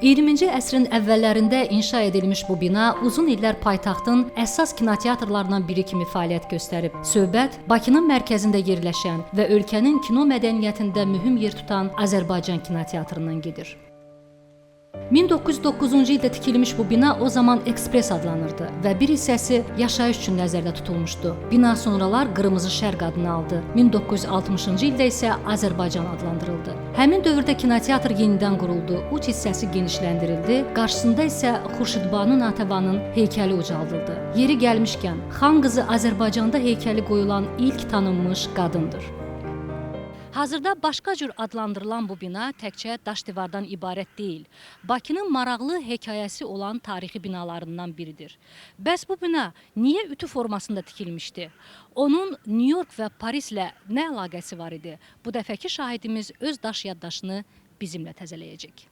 20-ci əsrin əvvəllərində inşa edilmiş bu bina uzun illər paytaxtın əsas kinoteatrlarından biri kimi fəaliyyət göstərib. Söhbət Bakının mərkəzində yerləşən və ölkənin kino mədəniyyətində mühüm yer tutan Azərbaycan kinoteatrından gedir. 1909-cu ildə tikilmiş bu bina o zaman Ekspres adlanırdı və bir hissəsi yaşayış üçün nəzərdə tutulmuşdu. Bina sonralar Qırmızı Şərq adını aldı. 1960-cı ildə isə Azərbaycan adlandırıldı. Həmin dövrdə kinoteatr yenidən quruldu, uc hissəsi genişləndirildi, qarşısında isə Xurşidbanu Natəvanın heykəli ucaldıldı. Yeri gəlmişkən, Xan qızı Azərbaycanda heykəli qoyulan ilk tanınmış qadındır. Hazırda başqa cür adlandırılan bu bina təkcə daş divardan ibarət deyil, Bakının maraqlı hekayəsi olan tarixi binalarından biridir. Bəs bu bina niyə ütü formasında tikilmişdi? Onun New York və Parislə nə əlaqəsi var idi? Bu dəfəki şahidimiz öz daş yaddaşını bizimlə təzələyəcək.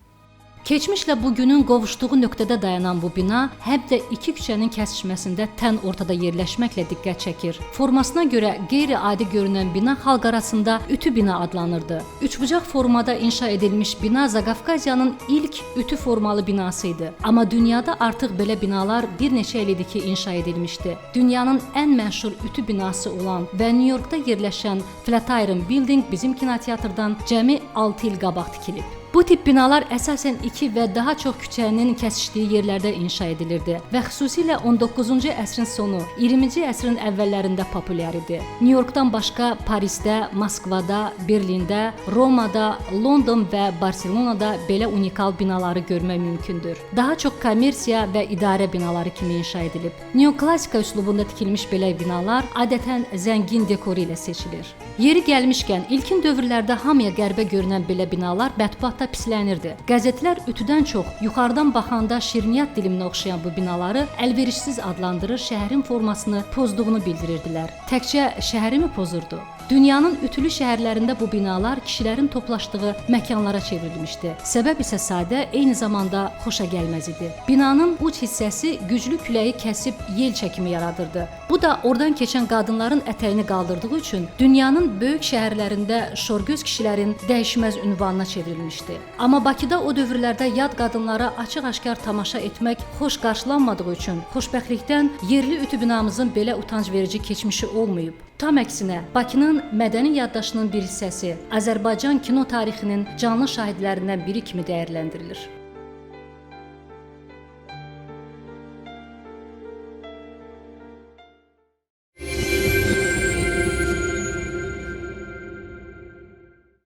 Keçmişlə bugünün qovuşduğu nöqtədə dayanan bu bina həm də iki küçənin kəsişməsində tən ortada yerləşməklə diqqət çəkir. Formasına görə qeyri-adi görünən bina xalq arasında ütü bina adlanırdı. Üçbucaq formada inşa edilmiş bina Zaqafqaziyanın ilk ütü formalı binası idi. Amma dünyada artıq belə binalar bir neçə il idi ki inşa edilmişdi. Dünyanın ən məşhur ütü binası olan və New Yorkda yerləşən Flatiron Building bizim kinoteatrdan cəmi 6 il qabaq tikilib. Bu tip binalar əsasən 2 və daha çox küçənin kəsişdiyi yerlərdə inşa edilirdi və xüsusilə 19-cu əsrin sonu, 20-ci əsrin əvvəllərində populyar idi. New Yorkdan başqa Parisdə, Moskvada, Berlində, Romada, London və Barselonada belə unikal binaları görmək mümkündür. Daha çox kommersiya və idarə binaları kimi inşa edilib. Neoklasika üslubunda tikilmiş belə binalar adətən zəngin dekoru ilə seçilir. Yeri gəlmişkən, ilkin dövrlərdə hamıya qərbə görünən belə binalar mətbuatda pislənirdi. Qəzetlər ütüdən çox yuxarıdan baxanda şirniyyat diliminə oxşayan bu binaları əlverişsiz adlandırır, şəhərin formasını pozduğunu bildirirdilər. Təkcə şəhəri mi pozurdu? Dünyanın ütülü şəhərlərində bu binalar kişilərin toplaşdığı məkanlara çevrilmişdi. Səbəb isə sadə, eyni zamanda xoşagəlməz idi. Binanın uc hissəsi güclü küləyi kəsib yel çəkimi yaradırdı. Bu da oradan keçən qadınların ətəyini qaldırdığı üçün dünyanın böyük şəhərlərində şorgöz kişilərin dəyişməz ünvanına çevrilmişdi. Amma Bakıda o dövrlərdə yad qadınlara açıq-aşkar tamaşa etmək xoş qarşılanmadığı üçün xoşbəxtlikdən yerli ütü binamızın belə utanc verici keçmişi olmayıb. Tam əksinə, Bakının mədəni yaddaşının bir hissəsi Azərbaycan kino tarixinin canlı şahidlərindən biri kimi dəyərləndirilir.